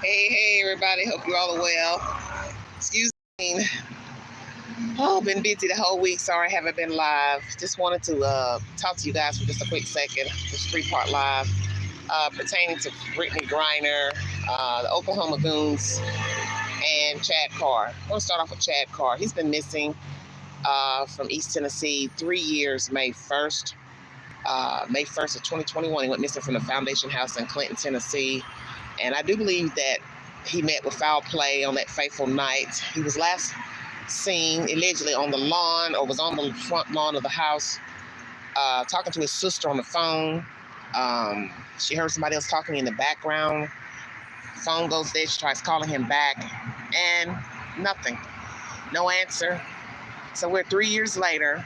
Hey, everybody. Hope you all are well. Excuse me. Oh, been busy the whole week. Sorry I haven't been live. Just wanted to talk to you guys for just a quick second. This 3-part live pertaining to Britney Griner, the Oklahoma Goons, and Chad Carr. I want to start off with Chad Carr. He's been missing from East Tennessee 3 years, May 1st. May 1st of 2021, he went missing from the Foundation House in Clinton, Tennessee. And I do believe that he met with foul play on that fateful night. He was last seen allegedly on the lawn, or was on the front lawn of the house, talking to his sister on the phone. She heard somebody else talking in the background. Phone goes dead. She tries calling him back, and nothing. No answer. So we're 3 years later,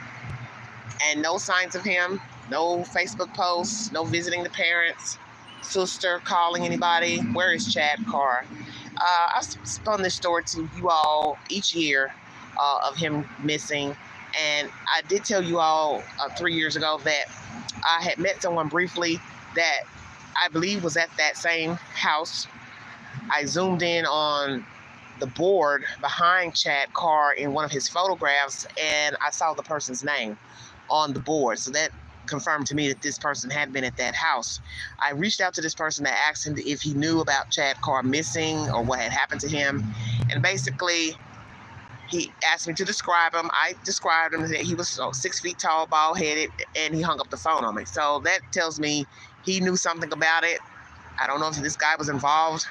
and no signs of him. No Facebook posts. No visiting the parents. Sister calling anybody. Where is Chad Carr? I spun this story to you all each year of him missing, and I did tell you all 3 years ago that I had met someone briefly that I believe was at that same house. I zoomed in on the board behind Chad Carr in one of his photographs, and I saw the person's name on the board. So that confirmed to me that this person had been at that house. I reached out to this person to ask him if he knew about Chad Carr missing or what had happened to him. And basically, he asked me to describe him. I described him that he was 6 feet tall, bald-headed, and he hung up the phone on me. So that tells me he knew something about it. I don't know if this guy was involved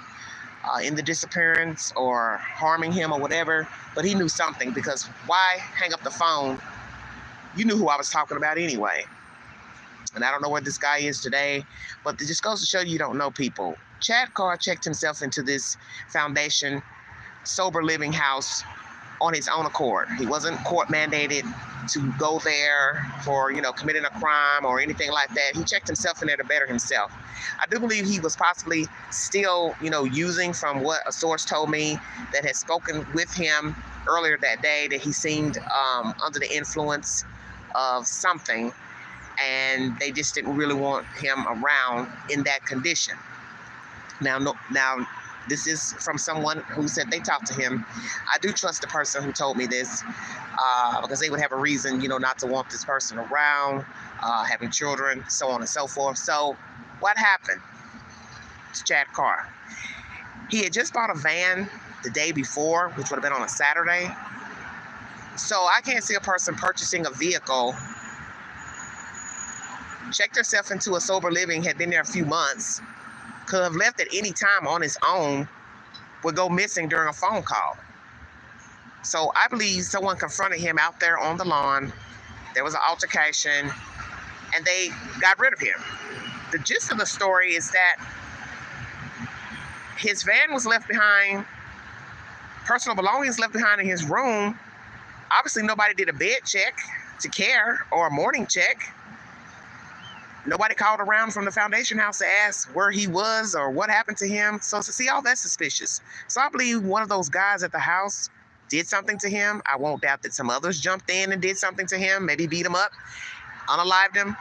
in the disappearance or harming him or whatever, but he knew something, because why hang up the phone? You knew who I was talking about anyway. And I don't know where this guy is today, but it just goes to show you don't know people. Chad Carr checked himself into this foundation sober living house on his own accord. He wasn't court mandated to go there for, committing a crime or anything like that. He checked himself in there to better himself. I do believe he was possibly still, using, from what a source told me that had spoken with him earlier that day, that he seemed under the influence of something, and they just didn't really want him around in that condition. Now, this is from someone who said they talked to him. I do trust the person who told me this, because they would have a reason, not to want this person around, having children, so on and so forth. So what happened to Chad Carr? He had just bought a van the day before, which would have been on a Saturday. So I can't see a person purchasing a vehicle, checked herself into a sober living, had been there a few months, could have left at any time on his own, would go missing during a phone call. So I believe someone confronted him out there on the lawn. There was an altercation, and they got rid of him. The gist of the story is that his van was left behind, personal belongings left behind in his room. Obviously, nobody did a bed check to care, or a morning check. Nobody called around from the Foundation House to ask where he was or what happened to him. So to see all that suspicious. So I believe one of those guys at the house did something to him. I won't doubt that some others jumped in and did something to him, maybe beat him up, unalived him,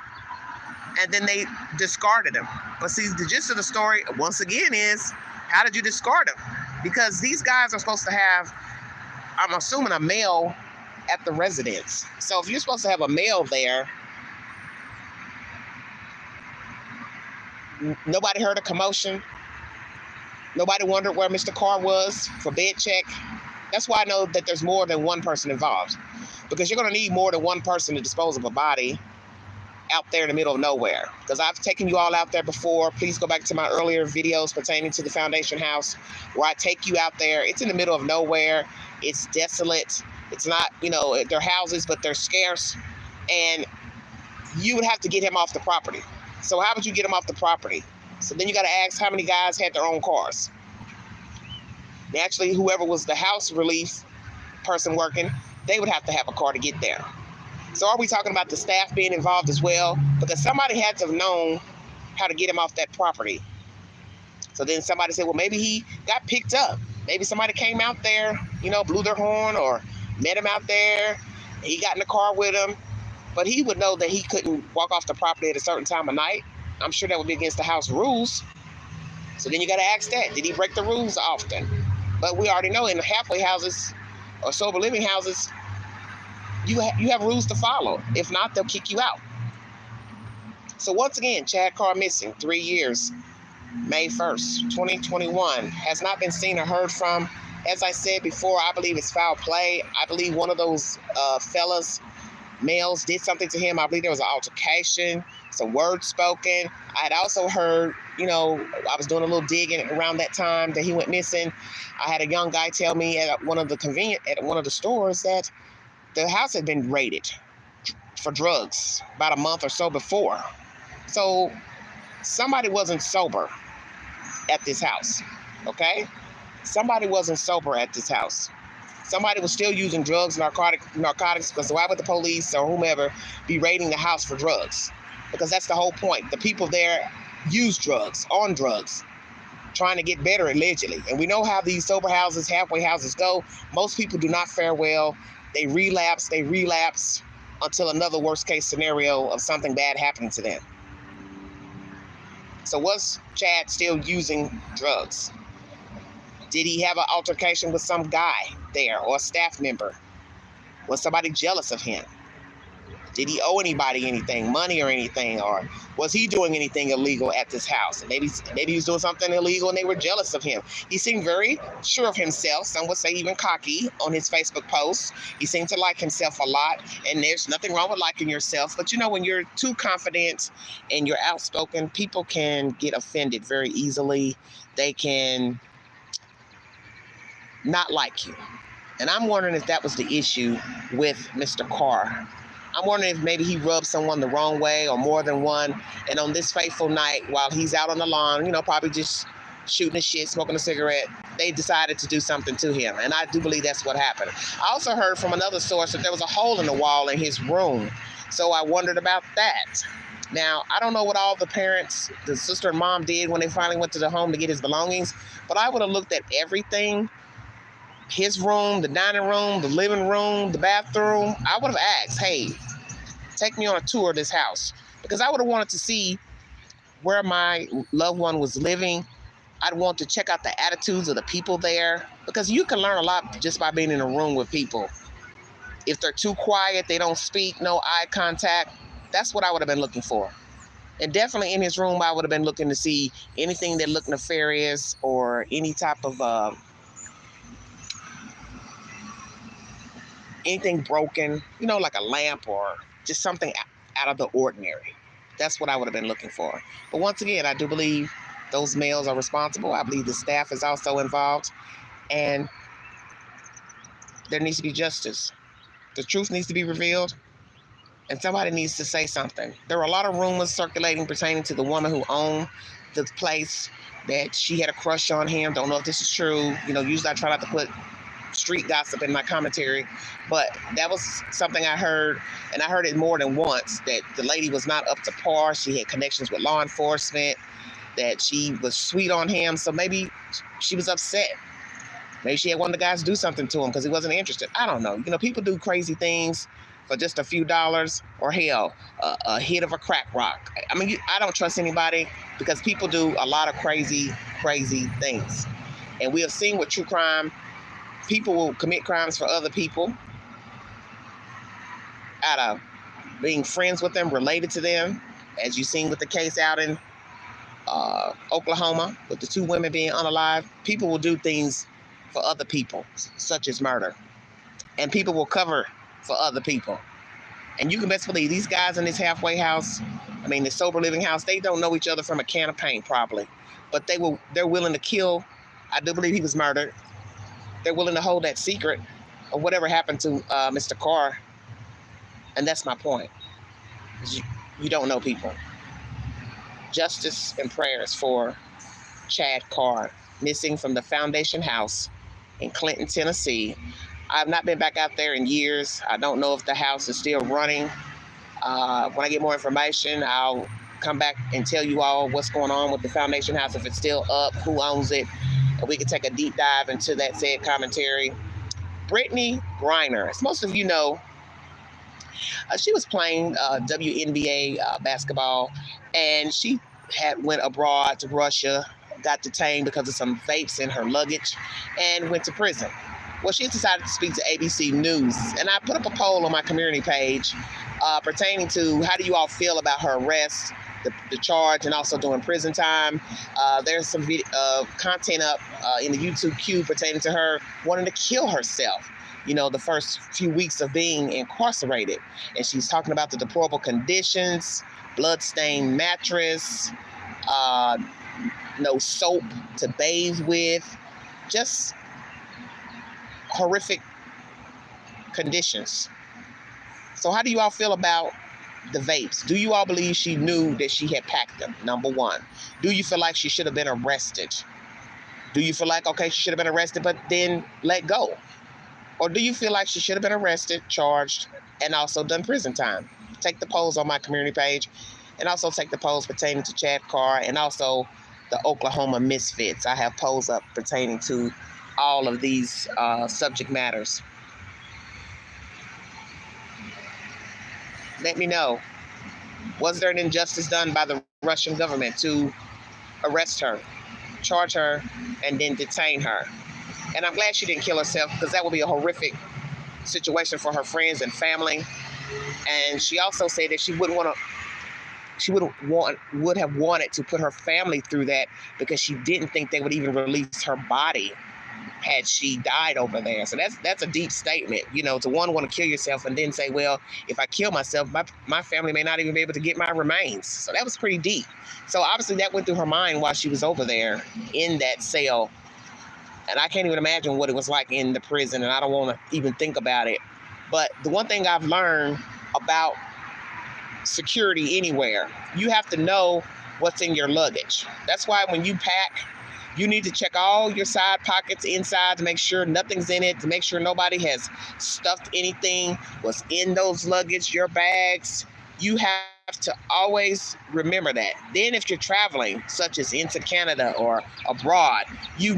and then they discarded him. But see, the gist of the story, once again, is how did you discard him? Because these guys are supposed to have, I'm assuming, a male at the residence. So if you're supposed to have a male there, nobody heard a commotion. Nobody wondered where Mr. Carr was for bed check. That's why I know that there's more than one person involved, because you're going to need more than one person to dispose of a body out there in the middle of nowhere. Because I've taken you all out there before. Please go back to my earlier videos pertaining to the Foundation House, where I take you out there. It's in the middle of nowhere. It's desolate. It's not, they're houses, but they're scarce. And you would have to get him off the property. So how would you get him off the property? So then you got to ask how many guys had their own cars. Naturally, whoever was the house relief person working, they would have to have a car to get there. So are we talking about the staff being involved as well? Because somebody had to have known how to get him off that property. So then somebody said, well, maybe he got picked up. Maybe somebody came out there, blew their horn, or met him out there. He got in the car with him. But he would know that he couldn't walk off the property at a certain time of night. I'm sure that would be against the house rules. So then you got to ask that. Did he break the rules often? But we already know in halfway houses or sober living houses, you have rules to follow. If not, they'll kick you out. So once again, Chad Carr missing 3 years. May 1st, 2021. Has not been seen or heard from. As I said before, I believe it's foul play. I believe one of those males did something to him. I believe there was an altercation, some words spoken. I had also heard, I was doing a little digging around that time that he went missing. I had a young guy tell me at one of the stores that the house had been raided for drugs about a month or so before. So somebody wasn't sober at this house, okay? Somebody wasn't sober at this house. Somebody was still using drugs, narcotics, because why would the police or whomever be raiding the house for drugs? Because that's the whole point. The people there use drugs, on drugs, trying to get better allegedly. And we know how these sober houses, halfway houses go. Most people do not fare well. They relapse until another worst case scenario of something bad happening to them. So was Chad still using drugs? Did he have an altercation with some guy there or a staff member? Was somebody jealous of him? Did he owe anybody anything, money or anything? Or was he doing anything illegal at this house? And maybe he was doing something illegal and they were jealous of him. He seemed very sure of himself. Some would say even cocky on his Facebook posts. He seemed to like himself a lot. And there's nothing wrong with liking yourself. But when you're too confident and you're outspoken, people can get offended very easily. They can not like you. And I'm wondering if that was the issue with Mr. Carr. I'm wondering if maybe he rubbed someone the wrong way or more than one. And on this fateful night, while he's out on the lawn, probably just shooting the shit, smoking a cigarette, they decided to do something to him. And I do believe that's what happened. I also heard from another source that there was a hole in the wall in his room. So I wondered about that. Now, I don't know what all the parents, the sister and mom did when they finally went to the home to get his belongings, but I would have looked at everything. His room, the dining room, the living room, the bathroom. I would have asked, hey, take me on a tour of this house. Because I would have wanted to see where my loved one was living. I'd want to check out the attitudes of the people there. Because you can learn a lot just by being in a room with people. If they're too quiet, they don't speak, no eye contact, that's what I would have been looking for. And definitely in his room, I would have been looking to see anything that looked nefarious or any type of anything broken, like a lamp or just something out of the ordinary. That's what I would have been looking for. But once again, I do believe those males are responsible. I believe the staff is also involved. And there needs to be justice. The truth needs to be revealed. And somebody needs to say something. There are a lot of rumors circulating pertaining to the woman who owned the place, that she had a crush on him. Don't know if this is true. Usually I try not to put street gossip in my commentary, but that was something I heard, and I heard it more than once, that the lady was not up to par. She had connections with law enforcement, that she was sweet on him, so maybe she was upset. Maybe she had one of the guys do something to him because he wasn't interested. I don't know. People do crazy things for just a few dollars, or hell, a hit of a crack rock. I don't trust anybody because people do a lot of crazy things. And we have seen with true crime, people will commit crimes for other people out of being friends with them, related to them, as you've seen with the case out in Oklahoma with the 2 women being unalived. People will do things for other people, such as murder. And people will cover for other people. And you can best believe these guys in this halfway house, this sober living house, they don't know each other from a can of paint probably. But they're willing to kill. I do believe he was murdered. They're willing to hold that secret of whatever happened to Mr. Carr. And that's my point. You don't know people. Justice and prayers for Chad Carr, missing from the Foundation House in Clinton, Tennessee. I've not been back out there in years. I don't know if the house is still running. When I get more information, I'll come back and tell you all what's going on with the Foundation House, if it's still up, who owns it. And we can take a deep dive into that said commentary. Britney Griner, as most of you know, she was playing WNBA basketball, and she went abroad to Russia, got detained because of some vapes in her luggage and went to prison. Well, she's decided to speak to ABC News, and I put up a poll on my community page pertaining to how do you all feel about her arrest, the charge, and also doing prison time. There's some content up in the YouTube queue pertaining to her wanting to kill herself, the first few weeks of being incarcerated. And she's talking about the deplorable conditions, blood-stained mattress, no soap to bathe with, just horrific conditions. So how do you all feel about the vapes? Do you all believe she knew that she had packed them? Number one. Do you feel like she should have been arrested? Do you feel like, okay, she should have been arrested, but then let go? Or do you feel like she should have been arrested, charged, and also done prison time? Take the polls on my community page, and also take the polls pertaining to Chad Carr and also the Oklahoma Misfits. I have polls up pertaining to all of these subject matters. Let me know. Was there an injustice done by the Russian government to arrest her, charge her, and then detain her? And I'm glad she didn't kill herself, because that would be a horrific situation for her friends and family. And she also said that she would have wanted to put her family through that, because she didn't think they would even release her body had she died over there. So that's a deep statement, to want to kill yourself and then say, well, if I kill myself, my family may not even be able to get my remains. So that was pretty deep. So obviously that went through her mind while she was over there in that cell. And I can't even imagine what it was like in the prison, and I don't want to even think about it. But the one thing I've learned about security anywhere, you have to know what's in your luggage. That's why when you pack, you need to check all your side pockets inside to make sure nothing's in it, to make sure nobody has stuffed anything, what's in those luggage, your bags. You have to always remember that. Then if you're traveling, such as into Canada or abroad, you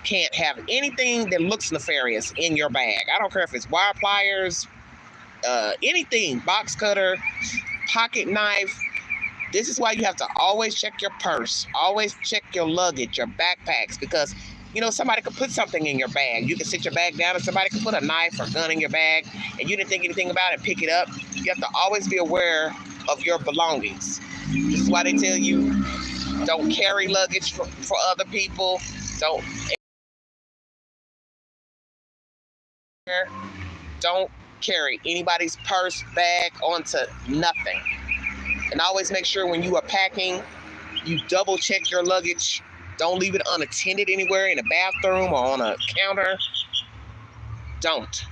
can't have anything that looks nefarious in your bag. I don't care if it's wire pliers, anything, box cutter, pocket knife. This is why you have to always check your purse, always check your luggage, your backpacks, because, somebody could put something in your bag. You can sit your bag down and somebody could put a knife or gun in your bag and you didn't think anything about it, pick it up. You have to always be aware of your belongings. This is why they tell you don't carry luggage for other people. Don't carry anybody's purse, bag onto nothing. And always make sure when you are packing, you double check your luggage. Don't leave it unattended anywhere, in a bathroom or on a counter. Don't.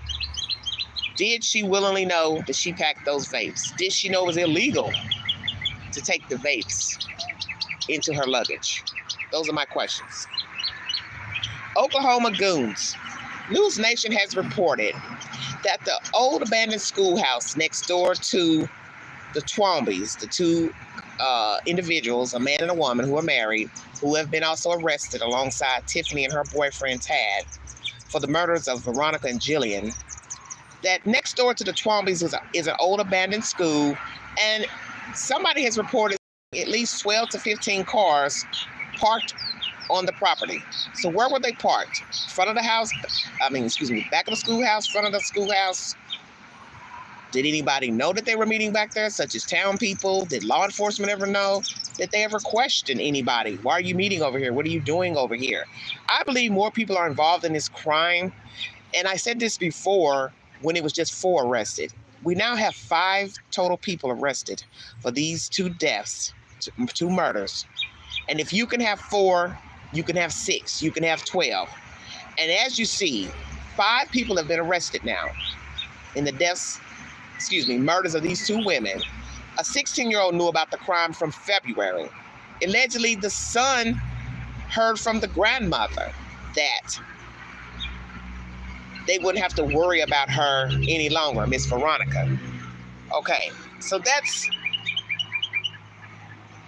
Did she willingly know that she packed those vapes? Did she know it was illegal to take the vapes into her luggage? Those are my questions. Oklahoma Goons. News Nation has reported that the old abandoned schoolhouse next door to the Twombies, the two individuals, a man and a woman who are married, who have been also arrested alongside Tiffany and her boyfriend Tad for the murders of Veronica and Jillian, that next door to the Twombies is an old abandoned school, and somebody has reported at least 12 to 15 cars parked on the property. So where were they parked? Back of the schoolhouse, front of the schoolhouse? Did anybody know that they were meeting back there, such as town people? Did law enforcement ever know? Did they ever question anybody? Why are you meeting over here? What are you doing over here? I believe more people are involved in this crime. And I said this before when it was just 4 arrested. We now have 5 total people arrested for these 2 deaths, 2 murders. And if you can have 4, you can have 6, you can have 12. And as you see, 5 people have been arrested now in the murders of these 2 women. A 16-year-old knew about the crime from February. Allegedly, the son heard from the grandmother that they wouldn't have to worry about her any longer, Miss Veronica. Okay, so that's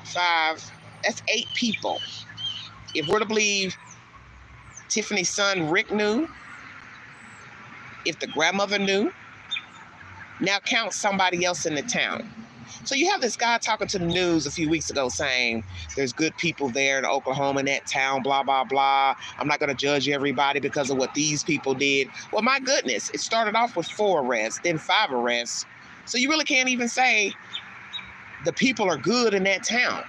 5, that's 8 people. If we're to believe Tiffany's son Rick knew, if the grandmother knew, now count somebody else in the town. So you have this guy talking to the news a few weeks ago saying there's good people there in Oklahoma, in that town, blah, blah, blah. I'm not going to judge everybody because of what these people did. Well, my goodness, it started off with 4 arrests, then 5 arrests. So you really can't even say the people are good in that town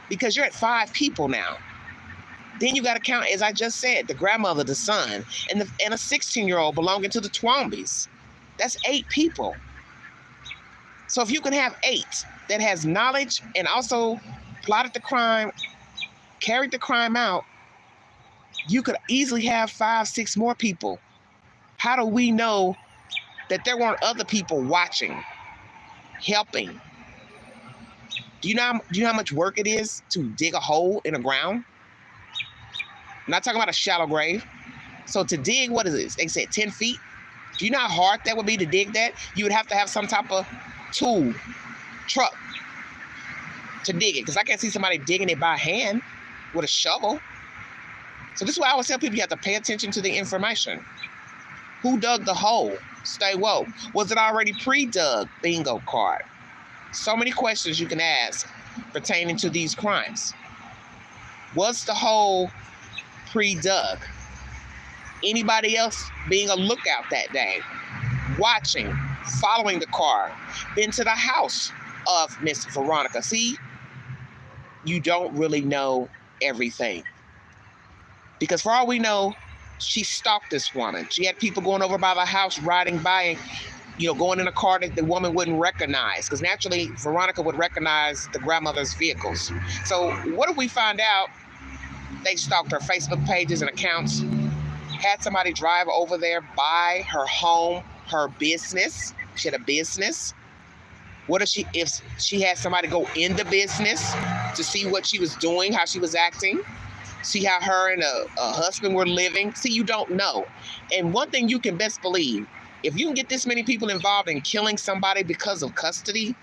because you're at 5 people now. Then you got to count, as I just said, the grandmother, the son, and a 16-year-old belonging to the Twombies. That's 8 people. So if you can have 8 that has knowledge and also plotted the crime, carried the crime out, you could easily have 5, 6 more people. How do we know that there weren't other people watching, helping? Do you know how much work it is to dig a hole in the ground? I'm not talking about a shallow grave. So to dig, what is it? They said 10 feet. Do you know how hard that would be to dig that? You would have to have some type of tool, truck to dig it. Because I can't see somebody digging it by hand with a shovel. So this is why I always tell people you have to pay attention to the information. Who dug the hole? Stay woke. Was it already pre-dug? Bingo card. So many questions you can ask pertaining to these crimes. Was the hole pre-dug? Anybody else being a lookout that day, watching, following the car, been to the house of Miss Veronica? See, you don't really know everything. Because for all we know, she stalked this woman. She had people going over by the house, riding by, going in a car that the woman wouldn't recognize. Because naturally, Veronica would recognize the grandmother's vehicles. So what if we find out they stalked her Facebook pages and accounts, had somebody drive over there, by her home, her business? She had a business. What if she had somebody go in the business to see what she was doing, how she was acting, see how her and a husband were living? See, you don't know. And one thing you can best believe, if you can get this many people involved in killing somebody because of custody,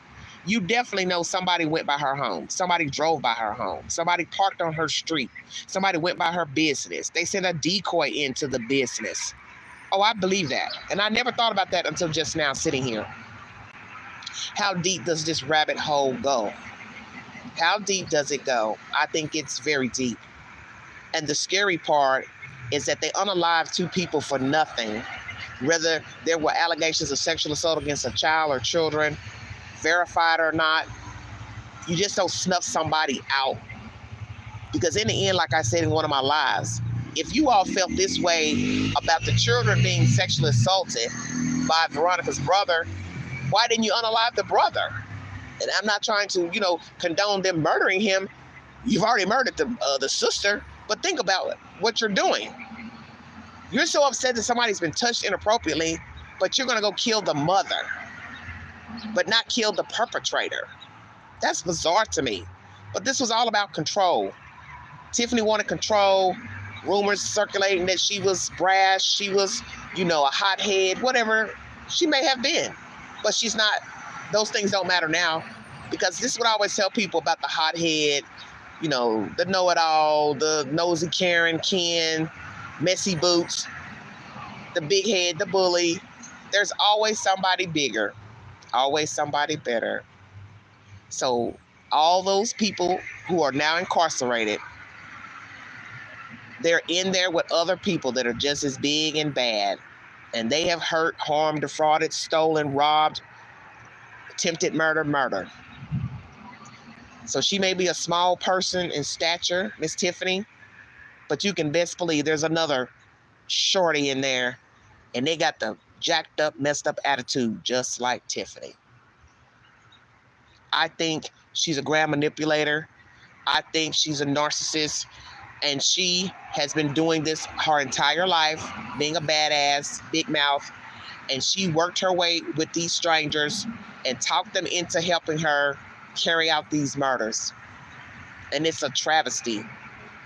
you definitely know somebody went by her home. Somebody drove by her home. Somebody parked on her street. Somebody went by her business. They sent a decoy into the business. Oh, I believe that. And I never thought about that until just now sitting here. How deep does this rabbit hole go? How deep does it go? I think it's very deep. And the scary part is that they unalived 2 people for nothing. Whether there were allegations of sexual assault against a child or children, verified or not, you just don't snuff somebody out. Because in the end, like I said in one of my lives, if you all felt this way about the children being sexually assaulted by Veronica's brother, why didn't you unalive the brother? And I'm not trying to, condone them murdering him. You've already murdered the sister, but think about what you're doing. You're so upset that somebody's been touched inappropriately, but you're going to go kill the mother, but not kill the perpetrator. That's bizarre to me. But this was all about control. Tiffany wanted control. Rumors circulating that she was brash, she was, a hothead, whatever she may have been. But she's not. Those things don't matter now, because this is what I always tell people about the hothead, the know-it-all, the nosy Karen, Ken, messy boots, the big head, the bully. There's always somebody bigger, always somebody better. So all those people who are now incarcerated, they're in there with other people that are just as big and bad. And they have hurt, harmed, defrauded, stolen, robbed, attempted murder. So she may be a small person in stature, Miss Tiffany, but you can best believe there's another shorty in there, and they got the jacked up, messed up attitude just like Tiffany. I think she's a grand manipulator. I think she's a narcissist, and she has been doing this her entire life, being a badass, big mouth, and she worked her way with these strangers and talked them into helping her carry out these murders. And it's a travesty,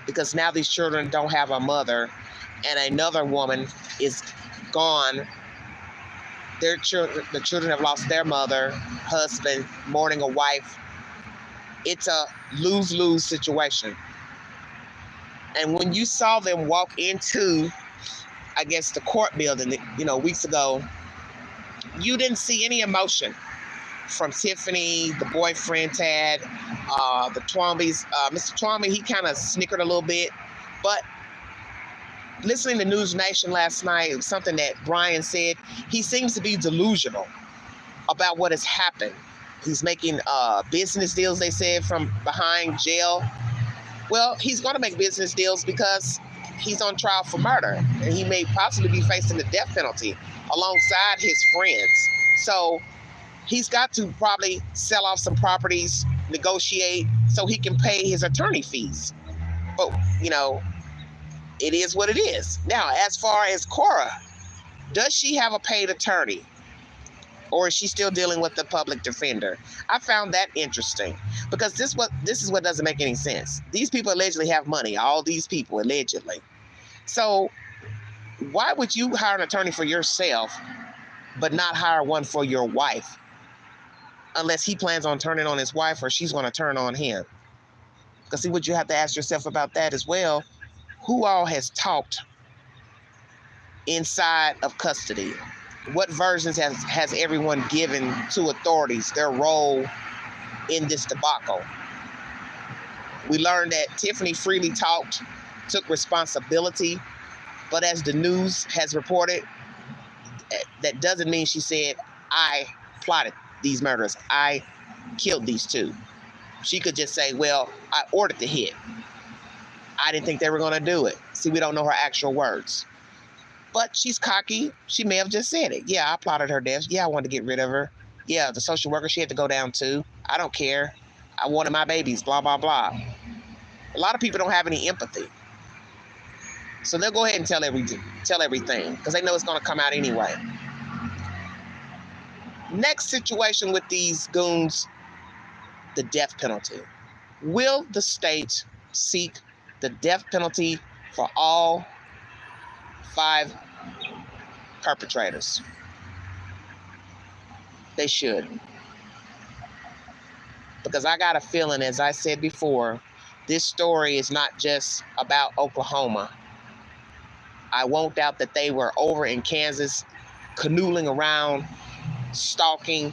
because now these children don't have a mother, and another woman is gone. The children have lost their mother, husband, mourning a wife. It's a lose-lose situation. And when you saw them walk into, I guess, the court building, weeks ago, you didn't see any emotion from Tiffany, the boyfriend Tad, the Twombeys. Mr. Twomby, he kind of snickered a little bit, but listening to News Nation last night, it was something that Brian said. He seems to be delusional about what has happened. He's making business deals, they said, from behind jail. Well, he's going to make business deals because he's on trial for murder, and he may possibly be facing the death penalty alongside his friends. So he's got to probably sell off some properties, negotiate, so he can pay his attorney fees. But, it is what it is. Now, as far as Cora, does she have a paid attorney? Or is she still dealing with the public defender? I found that interesting because this is what doesn't make any sense. These people allegedly have money, all these people allegedly. So why would you hire an attorney for yourself but not hire one for your wife? Unless he plans on turning on his wife or she's going to turn on him. Because see, what you have to ask yourself about that as well, who all has talked inside of custody? What versions has everyone given to authorities, their role in this debacle? We learned that Tiffany freely talked, took responsibility, but as the news has reported, that doesn't mean she said, I plotted these murders, I killed these two. She could just say, well, I ordered the hit. I didn't think they were going to do it. See, we don't know her actual words. But she's cocky. She may have just said it. Yeah, I plotted her death. Yeah, I wanted to get rid of her. Yeah, the social worker, she had to go down too. I don't care. I wanted my babies, blah, blah, blah. A lot of people don't have any empathy. So they'll go ahead and tell everything because they know it's going to come out anyway. Next situation with these goons, the death penalty. Will the state seek the death penalty for all 5 perpetrators? They should. Because I got a feeling, as I said before, this story is not just about Oklahoma. I won't doubt that they were over in Kansas, canoodling around, stalking,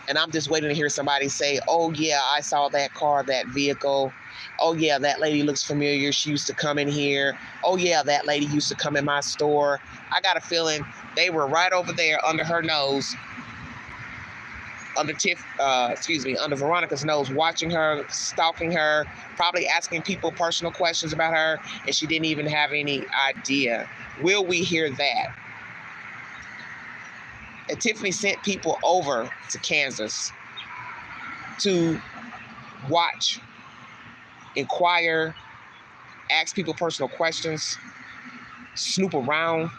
and I'm just waiting to hear somebody say, oh yeah, I saw that car, that vehicle. Oh yeah, that lady looks familiar. She used to come in here. Oh yeah, that lady used to come in my store. I got a feeling they were right over there under her nose, under Veronica's nose, watching her, stalking her, probably asking people personal questions about her, and she didn't even have any idea. Will we hear that? And Tiffany sent people over to Kansas to watch, inquire, ask people personal questions, snoop around.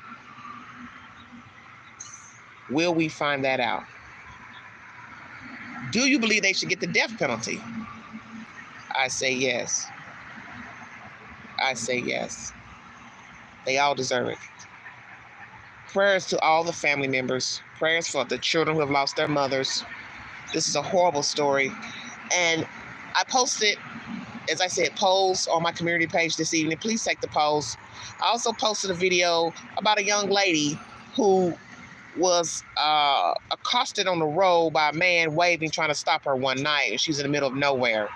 Will we find that out? Do you believe they should get the death penalty? I say yes. I say yes. They all deserve it. Prayers to all the family members. Prayers for the children who have lost their mothers. This is a horrible story. And I posted, as I said, polls on my community page this evening. Please take the polls. I also posted a video about a young lady who was accosted on the road by a man waving, trying to stop her one night, and she's in the middle of nowhere.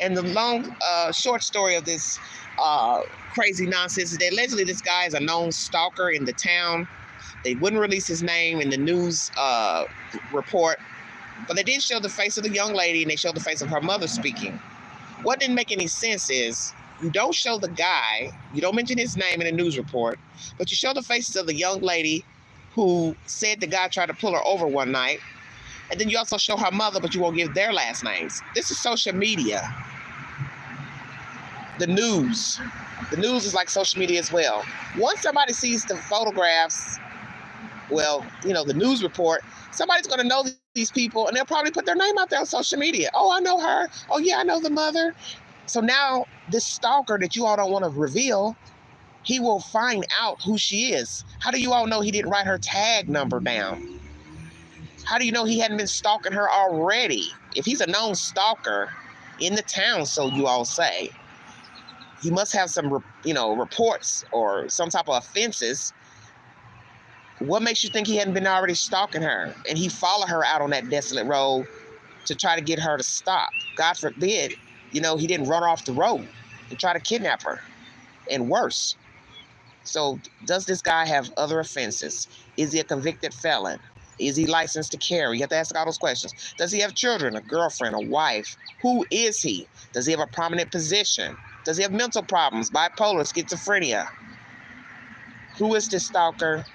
And the short story of this crazy nonsense is that allegedly this guy is a known stalker in the town. They wouldn't release his name in the news report, but they did show the face of the young lady, and they showed the face of her mother speaking. What didn't make any sense is you don't show the guy, you don't mention his name in the news report, but you show the faces of the young lady who said the guy tried to pull her over one night. And then you also show her mother, but you won't give their last names. This is social media. The news. The news is like social media as well. Once somebody sees the photographs, the news report, somebody's going to know these people, and they'll probably put their name out there on social media. Oh, I know her. Oh, yeah, I know the mother. So now this stalker that you all don't want to reveal, he will find out who she is. How do you all know he didn't write her tag number down? How do you know he hadn't been stalking her already? If he's a known stalker in the town, so you all say, he must have some, reports or some type of offenses. What makes you think he hadn't been already stalking her? And he followed her out on that desolate road to try to get her to stop. God forbid, he didn't run her off the road and try to kidnap her. And worse. So does this guy have other offenses? Is he a convicted felon? Is he licensed to carry? You have to ask all those questions. Does he have children, a girlfriend, a wife? Who is he? Does he have a prominent position? Does he have mental problems, bipolar, schizophrenia? Who is this stalker?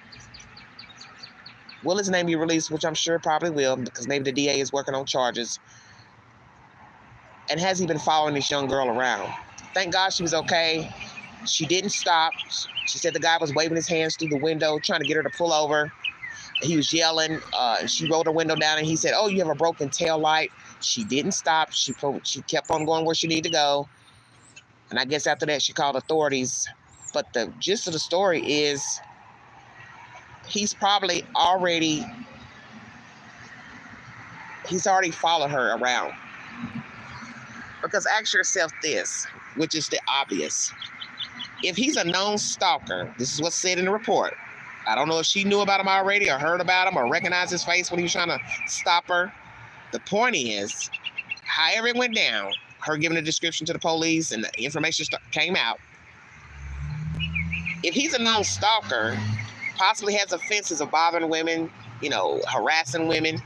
Will his name be released, which I'm sure probably will, because maybe the DA is working on charges. And has he been following this young girl around? Thank God she was okay. She didn't stop. She said the guy was waving his hands through the window, trying to get her to pull over. He was yelling. She rolled her window down, and he said, "Oh, you have a broken tail light." She didn't stop. She kept on going where she needed to go. And I guess after that, she called authorities. But the gist of the story is he's already followed her around. Because ask yourself this, which is the obvious. If he's a known stalker, this is what's said in the report. I don't know if she knew about him already or heard about him or recognized his face when he was trying to stop her. The point is, however it went down, her giving a description to the police and the information came out. If he's a known stalker, possibly has offenses of bothering women, harassing women,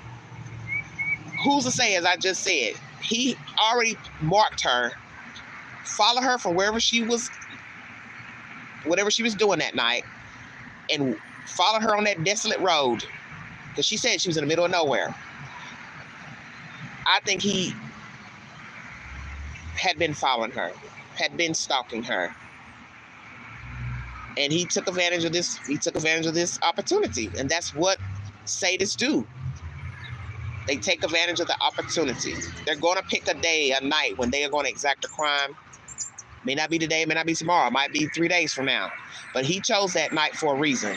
who's to say, as I just said, he already marked her, followed her from whatever she was doing that night, and followed her on that desolate road, because she said she was in the middle of nowhere. I think he had been following her, had been stalking her. And he took advantage of this. He took advantage of this opportunity. And that's what sadists do. They take advantage of the opportunity. They're going to pick a day, a night when they are going to exact a crime. May not be today, may not be tomorrow, might be 3 days from now. But he chose that night for a reason.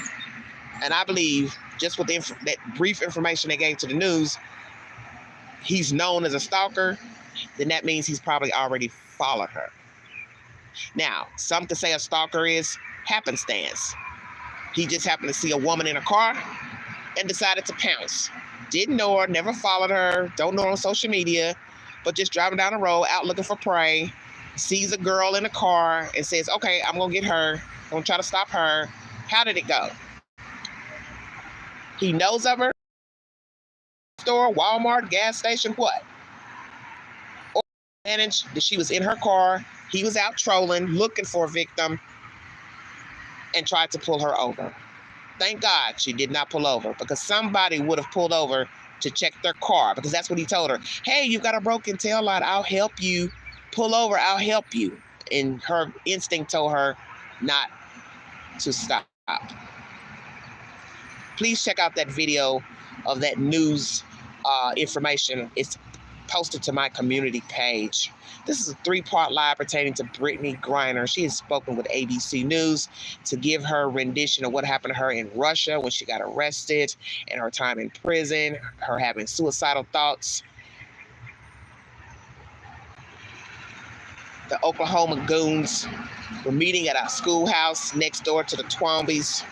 And I believe, just with that brief information they gave to the news, he's known as a stalker, then that means he's probably already followed her. Now, some could say a stalker is happenstance. He just happened to see a woman in a car and decided to pounce. Didn't know her, never followed her, don't know her on social media, but just driving down the road, out looking for prey, sees a girl in a car and says, okay, I'm going to get her. I'm going to try to stop her. How did it go? He knows of her. Store, Walmart, gas station, what? Or managed that she was in her car. He was out trolling, looking for a victim, and tried to pull her over. Thank God she did not pull over, because somebody would have pulled over to check their car, because that's what he told her. Hey, you've got a broken tail light. I'll help you. Pull over. I'll help you. And her instinct told her not to stop. Please check out that video of that news information. It's posted to my community page. This is a 3-part live pertaining to Britney Griner. She has spoken with ABC News to give her rendition of what happened to her in Russia when she got arrested, and her time in prison, her having suicidal thoughts. The Oklahoma Goons were meeting at a schoolhouse next door to the Twombies.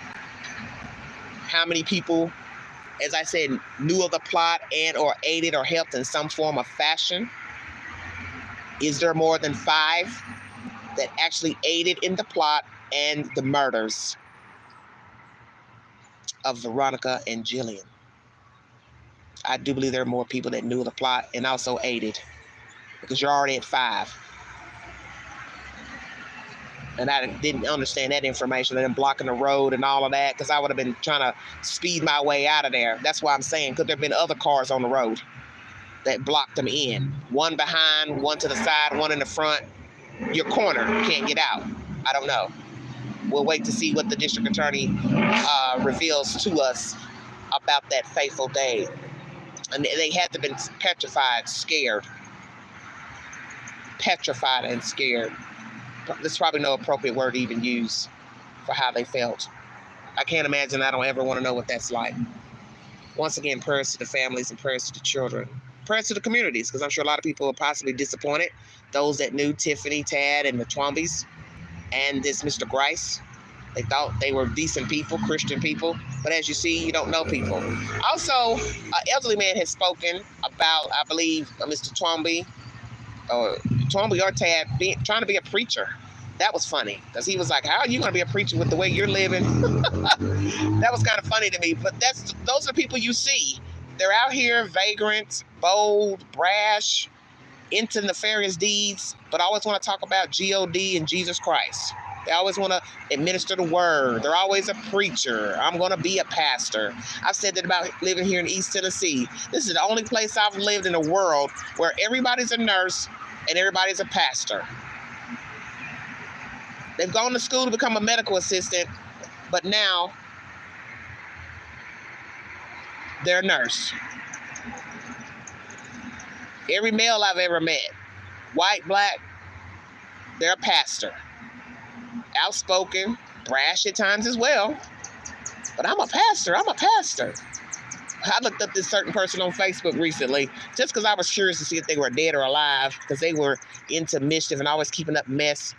How many people, as I said, knew of the plot and or aided or helped in some form of fashion? Is there more than 5 that actually aided in the plot and the murders of Veronica and Jillian? I do believe there are more people that knew of the plot and also aided, because you're already at 5. And I didn't understand that information, and them blocking the road and all of that, because I would have been trying to speed my way out of there. That's why I'm saying, could there have been other cars on the road that blocked them in? One behind, one to the side, one in the front. Your corner, can't get out. I don't know. We'll wait to see what the district attorney reveals to us about that fateful day. And they had to have been petrified, scared. Petrified and scared. There's probably no appropriate word to even use for how they felt. I can't imagine. I don't ever want to know what that's like. Once again, prayers to the families and prayers to the children. Prayers to the communities, because I'm sure a lot of people are possibly disappointed. Those that knew Tiffany, Tad, and the Twombies, and this Mr. Grice. They thought they were decent people, Christian people. But as you see, you don't know people. Also, an elderly man has spoken about, I believe, Mr. Twombly or Tad trying to be a preacher. That was funny because he was like, "How are you going to be a preacher with the way you're living?" That was kind of funny to me. But those are the people you see. They're out here, vagrant, bold, brash, into nefarious deeds, but always want to talk about God and Jesus Christ. They always want to administer the word. They're always a preacher. I'm going to be a pastor. I've said that about living here in East Tennessee. This is the only place I've lived in the world where everybody's a nurse and everybody's a pastor. They've gone to school to become a medical assistant, but now they're a nurse. Every male I've ever met, white, black, they're a pastor. Outspoken, brash at times as well. But I'm a pastor. I looked up this certain person on Facebook recently just because I was curious to see if they were dead or alive because they were into mischief and always keeping up mess.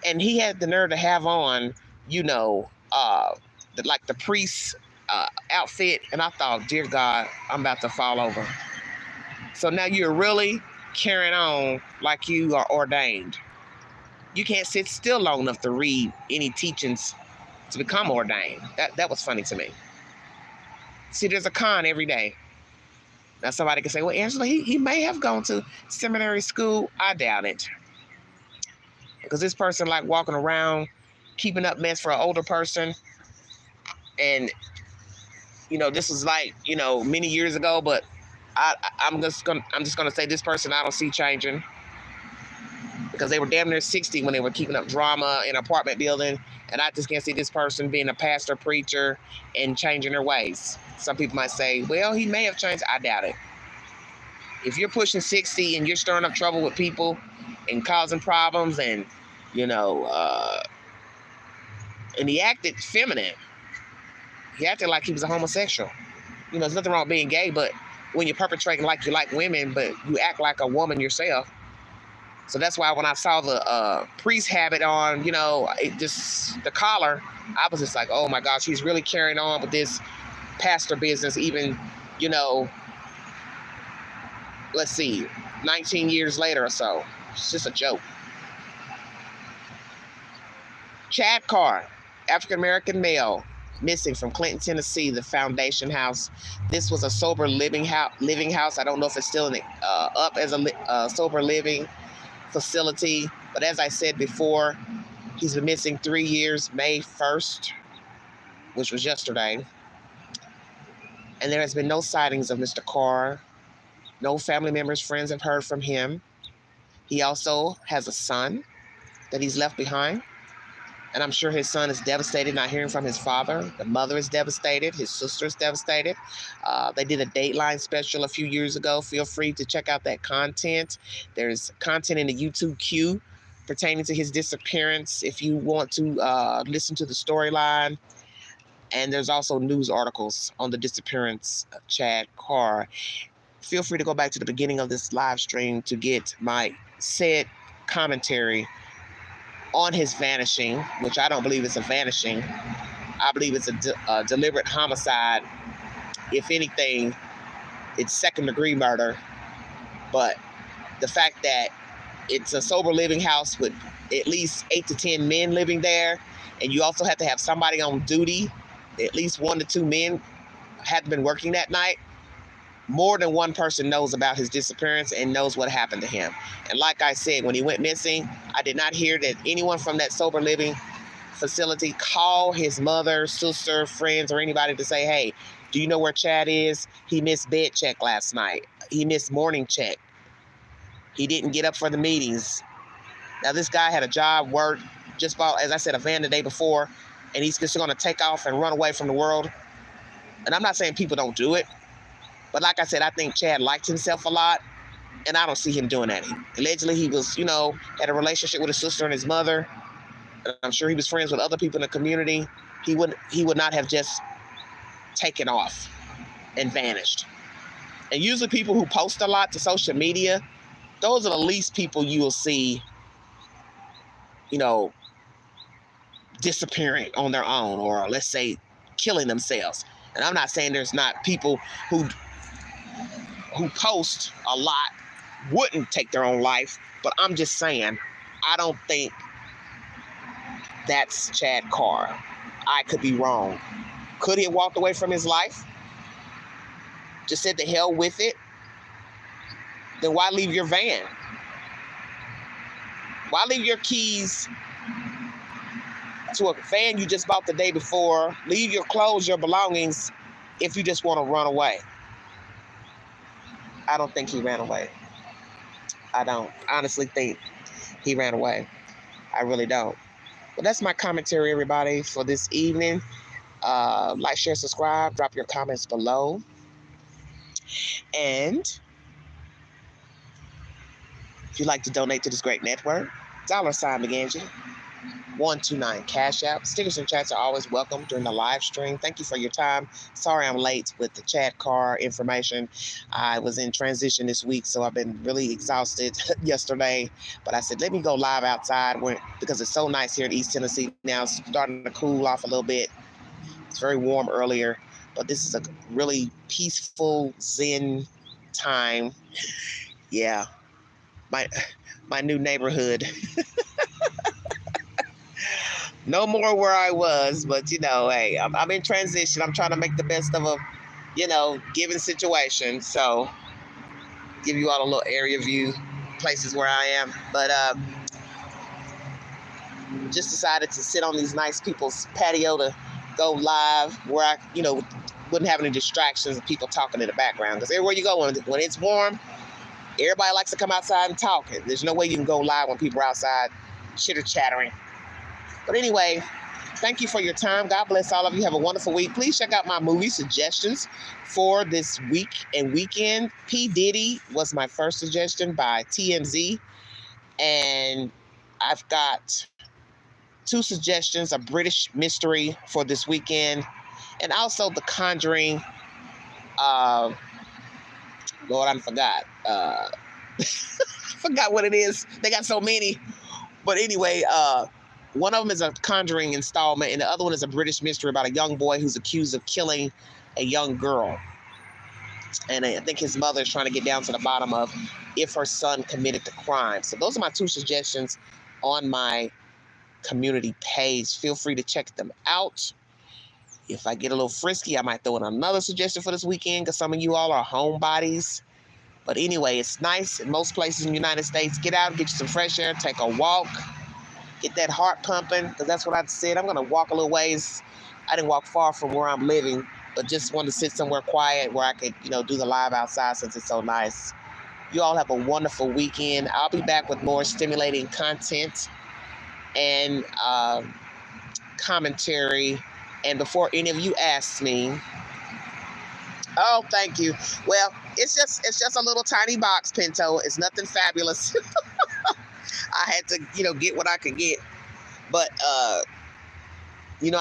And he had the nerve to have on, like the priest's outfit. And I thought, dear God, I'm about to fall over. So now you're really carrying on like you are ordained. You can't sit still long enough to read any teachings to become ordained. That was funny to me. See, there's a con every day. Now somebody can say, well, Angela, he may have gone to seminary school. I doubt it. Because this person like walking around, keeping up mess for an older person. And, this was like, many years ago, but I'm just gonna say this person I don't see changing. Because they were damn near 60 when they were keeping up drama in an apartment building. And I just can't see this person being a pastor, preacher, and changing their ways. Some people might say, well, he may have changed. I doubt it. If you're pushing 60 and you're stirring up trouble with people and causing problems and, and he acted feminine. He acted like he was a homosexual. There's nothing wrong with being gay, but when you're perpetrating like you like women, but you act like a woman yourself. So that's why when I saw the priest habit on, the collar, I was just like, oh my gosh, he's really carrying on with this pastor business, even, let's see, 19 years later or so. It's just a joke. Chad Carr, African-American male, missing from Clinton, Tennessee, the Foundation House. This was a sober living house. I don't know if it's still up as a sober living facility, but as I said before, he's been missing 3 years, May 1st, which was yesterday. And there has been no sightings of Mr. Carr. No family members, friends have heard from him. He also has a son that he's left behind. And I'm sure his son is devastated not hearing from his father. The mother is devastated. His sister is devastated. They did a Dateline special a few years ago. Feel free to check out that content. There's content in the YouTube queue pertaining to his disappearance if you want to listen to the storyline. And there's also news articles on the disappearance of Chad Carr. Feel free to go back to the beginning of this live stream to get my said commentary on his vanishing, which I don't believe it's a vanishing. I believe it's a deliberate homicide. If anything, it's second-degree murder. But the fact that it's a sober living house with at least 8 to 10 men living there, and you also have to have somebody on duty, at least 1 to 2 men had been working that night, more than one person knows about his disappearance and knows what happened to him. And like I said, when he went missing, I did not hear that anyone from that sober living facility call his mother, sister, friends, or anybody to say, hey, do you know where Chad is? He missed bed check last night. He missed morning check. He didn't get up for the meetings. Now, this guy had a job, work, just bought, as I said, a van the day before, and he's just going to take off and run away from the world. And I'm not saying people don't do it. But like I said, I think Chad liked himself a lot, and I don't see him doing that. Allegedly, he was, had a relationship with his sister and his mother. And I'm sure he was friends with other people in the community. He would not have just taken off and vanished. And usually people who post a lot to social media, those are the least people you will see, disappearing on their own, or let's say killing themselves. And I'm not saying there's not people who post a lot wouldn't take their own life, but I'm just saying, I don't think that's Chad Carr. I could be wrong. Could he have walked away from his life? Just said the hell with it? Then why leave your van? Why leave your keys to a van you just bought the day before? Leave your clothes, your belongings, if you just want to run away. I don't think he ran away. I don't honestly think he ran away. I really don't. But that's my commentary, everybody, for this evening. Like, share, subscribe, drop your comments below. And if you'd like to donate to this great network, $McAngie 129 Cash App. Stickers and chats are always welcome during the live stream. Thank you for your time. Sorry I'm late with the Chad Carr information. I was in transition this week, so I've been really exhausted yesterday. But I said, let me go live outside because it's so nice here in East Tennessee now. It's starting to cool off a little bit. It's very warm earlier, but this is a really peaceful Zen time. Yeah, my new neighborhood. No more where I was, but hey, I'm in transition. I'm trying to make the best of a, given situation. So, give you all a little area view, places where I am. But just decided to sit on these nice people's patio to go live where I, wouldn't have any distractions of people talking in the background. Because everywhere you go, when it's warm, everybody likes to come outside and talk. There's no way you can go live when people are outside chitter-chattering. But anyway, thank you for your time. God bless all of you. Have a wonderful week. Please check out my movie suggestions for this week and weekend. P. Diddy was my first suggestion by TMZ. And I've got 2 suggestions, a British mystery for this weekend, and also The Conjuring. Lord, I forgot. I forgot what it is. They got so many. But anyway, one of them is a Conjuring installment, and the other one is a British mystery about a young boy who's accused of killing a young girl. And I think his mother is trying to get down to the bottom of if her son committed the crime. So those are my 2 suggestions on my community page. Feel free to check them out. If I get a little frisky, I might throw in another suggestion for this weekend because some of you all are homebodies. But anyway, it's nice in most places in the United States. Get out, get you some fresh air, take a walk. Get that heart pumping, because that's what I said. I'm going to walk a little ways. I didn't walk far from where I'm living, but just wanted to sit somewhere quiet where I could, do the live outside since it's so nice. You all have a wonderful weekend. I'll be back with more stimulating content and commentary. And before any of you ask me, oh, thank you. Well, it's just a little tiny box, Pinto. It's nothing fabulous. I had to, get what I could get. But, I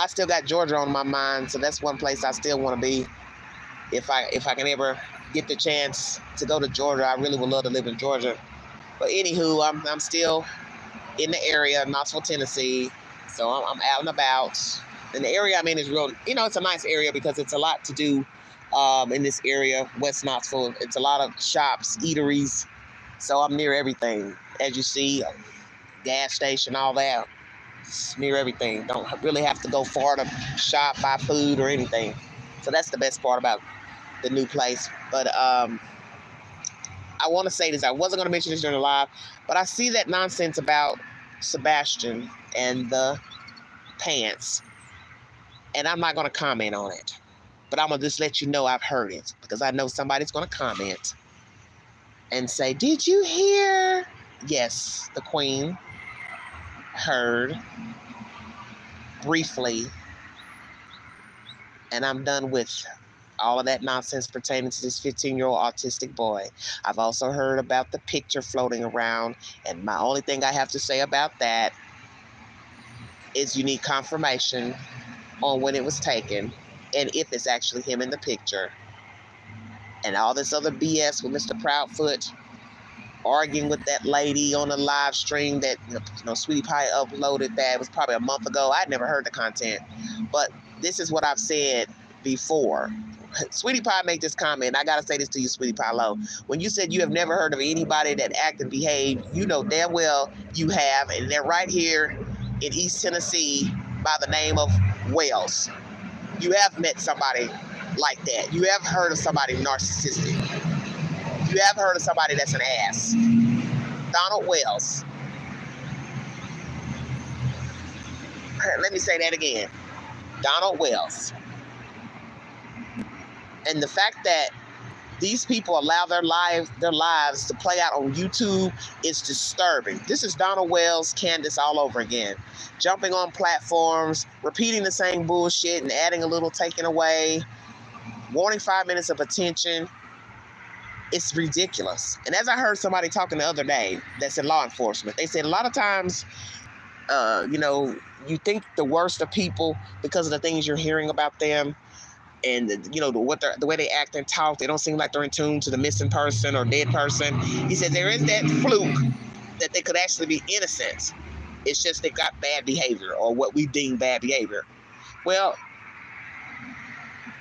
still got Georgia on my mind. So that's one place I still want to be. If I can ever get the chance to go to Georgia, I really would love to live in Georgia. But anywho, I'm still in the area, Knoxville, Tennessee. So I'm out and about. And the area I'm in is real, it's a nice area because it's a lot to do in this area, West Knoxville. It's a lot of shops, eateries. So I'm near everything. As you see, gas station, all that. It's near everything. Don't really have to go far to shop, buy food or anything. So that's the best part about the new place. But I want to say this. I wasn't going to mention this during the live, but I see that nonsense about Sebastian and the pants. And I'm not going to comment on it. But I'm going to just let you know I've heard it. Because I know somebody's going to comment and say, did you hear? Yes, the Queen heard briefly. And I'm done with all of that nonsense pertaining to this 15-year-old autistic boy. I've also heard about the picture floating around. And my only thing I have to say about that is you need confirmation on when it was taken and if it's actually him in the picture. And all this other BS with Mr. Proudfoot arguing with that lady on a live stream that, Sweetie Pie uploaded that. It was probably a month ago. I'd never heard the content. But this is what I've said before. Sweetie Pie made this comment. I gotta say this to you, Sweetie Pie Low. When you said you have never heard of anybody that act and behave, you know damn well you have, and they're right here in East Tennessee by the name of Wells. You have met somebody like that. You have heard of somebody narcissistic. You have heard of somebody that's an ass. Donald Wells. Let me say that again. Donald Wells. And the fact that these people allow their lives to play out on YouTube is disturbing. This is Donald Wells, Candace all over again. Jumping on platforms, repeating the same bullshit and adding a little taken away, wanting 5 minutes of attention. It's ridiculous. And as I heard somebody talking the other day that's in law enforcement, they said a lot of times, you think the worst of people because of the things you're hearing about them. And the way they act and talk, they don't seem like they're in tune to the missing person or dead person. He said there is that fluke that they could actually be innocent. It's just they got bad behavior, or what we deem bad behavior. Well,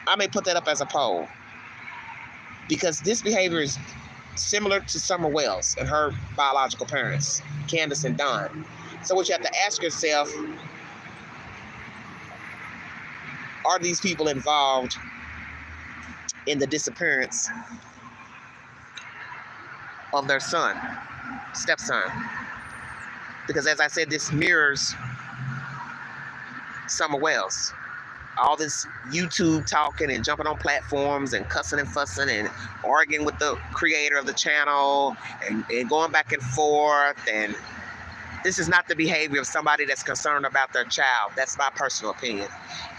I may put that up as a poll, because this behavior is similar to Summer Wells and her biological parents, Candace and Don. So what you have to ask yourself, are these people involved in the disappearance of their stepson? Because as I said, this mirrors Summer Wells. All this YouTube talking and jumping on platforms and cussing and fussing and arguing with the creator of the channel and going back and forth. And this is not the behavior of somebody that's concerned about their child. That's my personal opinion.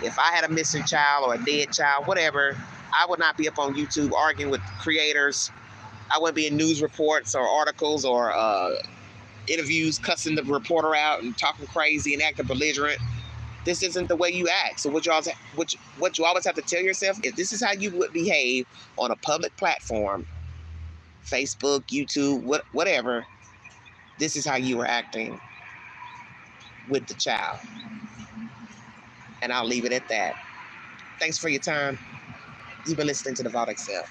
If I had a missing child or a dead child, whatever, I would not be up on YouTube arguing with creators. I wouldn't be in news reports or articles or interviews cussing the reporter out and talking crazy and acting belligerent. This isn't the way you act. So what you always have to tell yourself is this is how you would behave on a public platform, Facebook, YouTube, whatever. This is how you were acting with the child. And I'll leave it at that. Thanks for your time. You've been listening to The Vault Excel.